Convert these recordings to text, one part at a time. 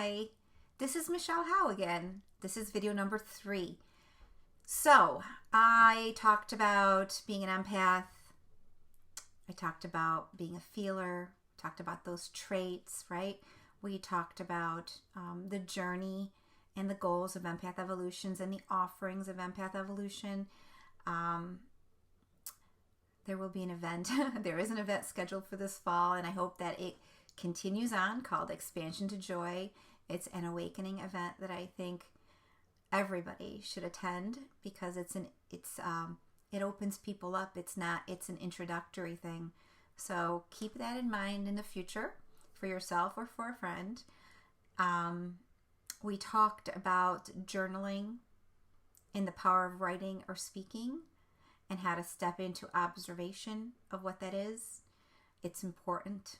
Hi, this is Michelle Howe again. This is video number 3. So, I talked about being an empath. I talked about being a feeler. Talked about those traits, right? We talked about the journey and the goals of empath evolutions and the offerings of empath evolution. There will be an event. There is an event scheduled for this fall, and I hope that it continues on, called Expansion to Joy. It's an awakening event that I think everybody should attend because it opens people up. It's an introductory thing. So keep that in mind in the future for yourself or for a friend. We talked about journaling and the power of writing or speaking and how to step into observation of what that is. It's important.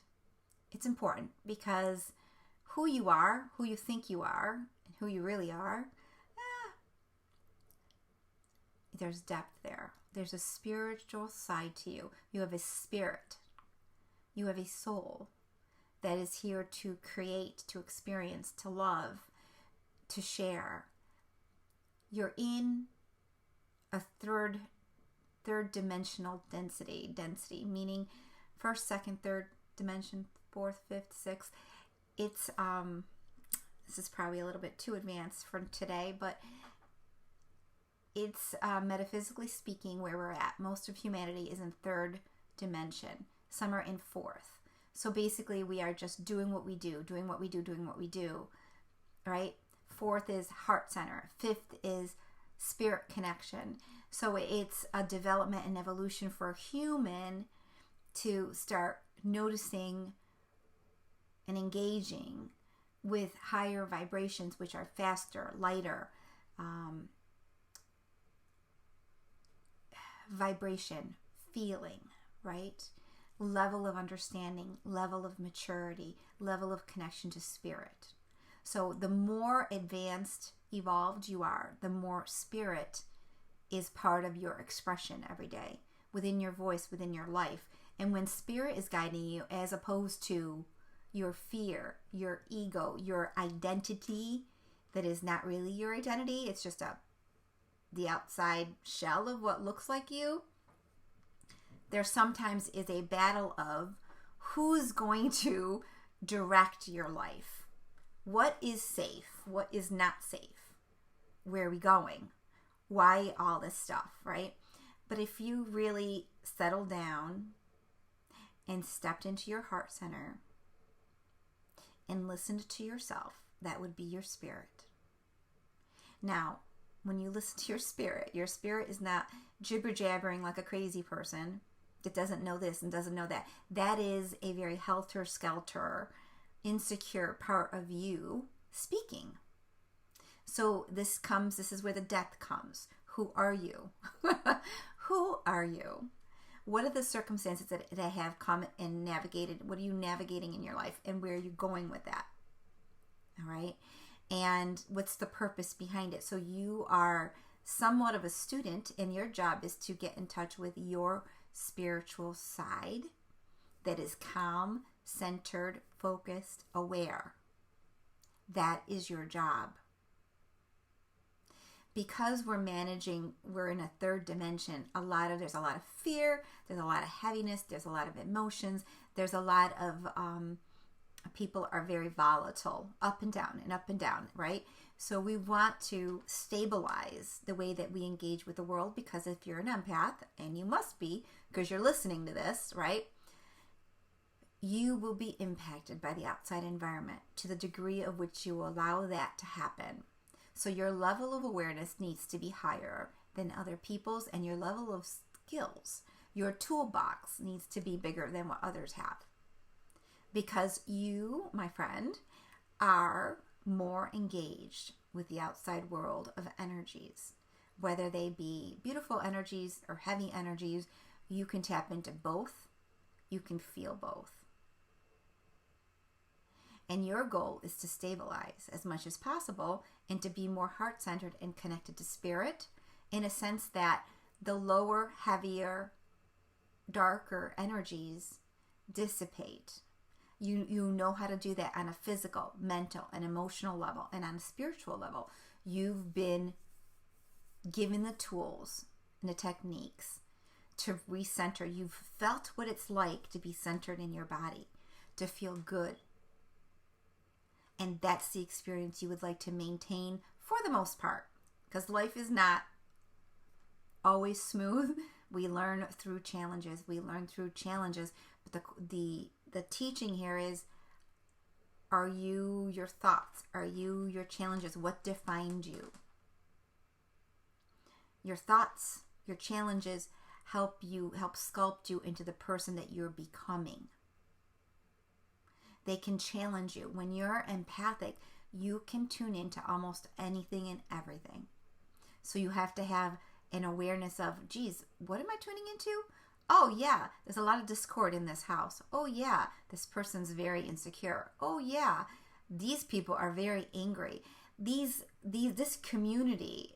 It's important because who you are, who you think you are, and who you really are, there's depth there. There's a spiritual side to you. You have a spirit. You have a soul that is here to create, to experience, to love, to share. You're in a third dimensional density, meaning first, second, third dimension, fourth, fifth, sixth. It's this is probably a little bit too advanced for today, but it's metaphysically speaking where we're at. Most of humanity is in third dimension. Some are in fourth. So basically we are just doing what we do, right? Fourth is heart center. Fifth is spirit connection. So it's a development and evolution for a human to start noticing and engaging with higher vibrations, which are faster, lighter, vibration, feeling, right? Level of understanding, level of maturity, level of connection to spirit. So the more advanced, evolved you are, the more spirit is part of your expression every day, within your voice, within your life. And when spirit is guiding you, as opposed to your fear, your ego, your identity that is not really your identity, it's just the outside shell of what looks like you, there sometimes is a battle of who's going to direct your life. What is safe? What is not safe? Where are we going? Why all this stuff, right? But if you really settle down and stepped into your heart center and listened to yourself, that would be your spirit. Now, when you listen to your spirit is not jibber-jabbering like a crazy person that doesn't know this and doesn't know that. That is a very helter-skelter, insecure part of you speaking. So this is where the depth comes. Who are you? Who are you? What are the circumstances that have come and navigated? What are you navigating in your life, and where are you going with that? All right. And what's the purpose behind it? So you are somewhat of a student, and your job is to get in touch with your spiritual side that is calm, centered, focused, aware. That is your job. Because we're in a third dimension, there's a lot of fear, there's a lot of heaviness, there's a lot of emotions, there's a lot of people are very volatile, up and down, right? So we want to stabilize the way that we engage with the world, because if you're an empath, and you must be because you're listening to this, right? You will be impacted by the outside environment to the degree of which you allow that to happen. So your level of awareness needs to be higher than other people's, and your level of skills, your toolbox, needs to be bigger than what others have. Because you, my friend, are more engaged with the outside world of energies. Whether they be beautiful energies or heavy energies, you can tap into both. You can feel both. And your goal is to stabilize as much as possible and to be more heart-centered and connected to spirit, in a sense that the lower, heavier, darker energies dissipate. You know how to do that on a physical, mental, and emotional level, and on a spiritual level. You've been given the tools and the techniques to recenter. You've felt what it's like to be centered in your body, to feel good. And that's the experience you would like to maintain for the most part, because life is not always smooth. We learn through challenges. But the teaching here is, are you your thoughts? Are you your challenges? What defined you? Your thoughts, your challenges help sculpt you into the person that you're becoming. They can challenge you. When you're empathic, you can tune into almost anything and everything. So you have to have an awareness of, geez, what am I tuning into? Oh yeah, there's a lot of discord in this house. Oh yeah, this person's very insecure. Oh yeah, these people are very angry. This community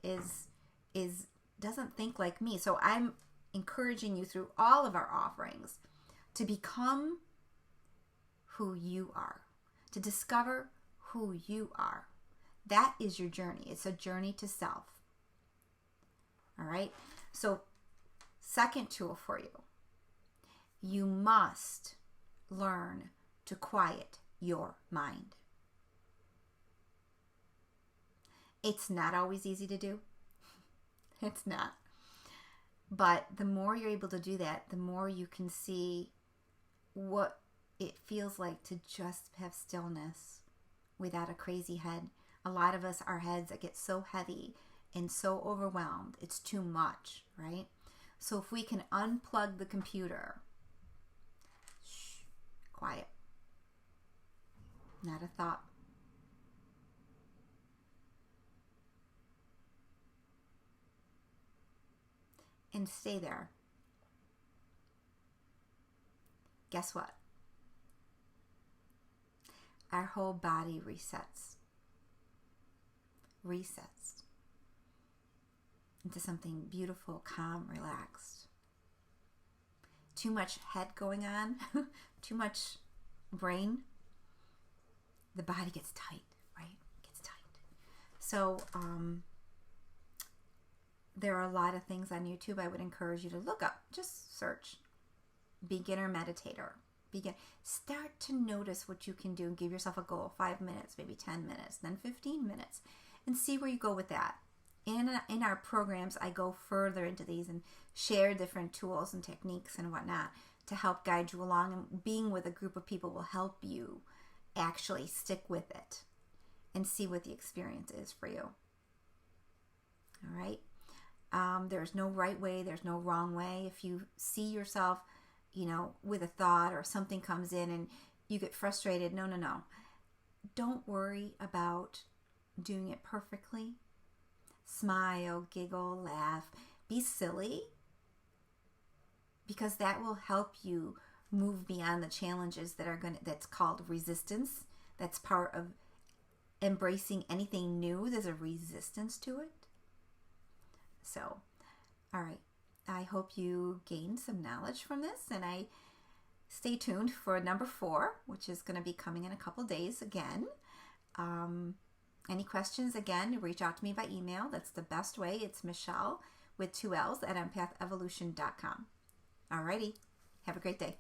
doesn't think like me. So I'm encouraging you through all of our offerings to become who you are, to discover who you are. That is your journey. It's a journey to self. All right. So second tool for you, you must learn to quiet your mind. It's not always easy to do. It's not. But the more you're able to do that, the more you can see what it feels like to just have stillness without a crazy head. A lot of us, our heads get so heavy and so overwhelmed. It's too much, right? So if we can unplug the computer, quiet, not a thought. And stay there. Guess what? Our whole body resets into something beautiful, calm, relaxed. Too much head going on, too much brain, the body gets tight, right? Gets tight. So there are a lot of things on YouTube I would encourage you to look up. Just search beginner meditator. Start to notice what you can do and give yourself a goal. 5 minutes, maybe 10 minutes, then 15 minutes, and see where you go with that. In our programs, I go further into these and share different tools and techniques and whatnot to help guide you along. And being with a group of people will help you actually stick with it and see what the experience is for you. All right? There's no right way. There's no wrong way. If you see yourself, with a thought or something comes in and you get frustrated, no. Don't worry about doing it perfectly. Smile, giggle, laugh, be silly, because that will help you move beyond the challenges that's called resistance. That's part of embracing anything new. There's a resistance to it. So, all right. I hope you gained some knowledge from this, and I stay tuned for number 4, which is going to be coming in a couple days again. Any questions, again, reach out to me by email. That's the best way. It's Michelle with 2 L's at empathevolution.com. Alrighty. Have a great day.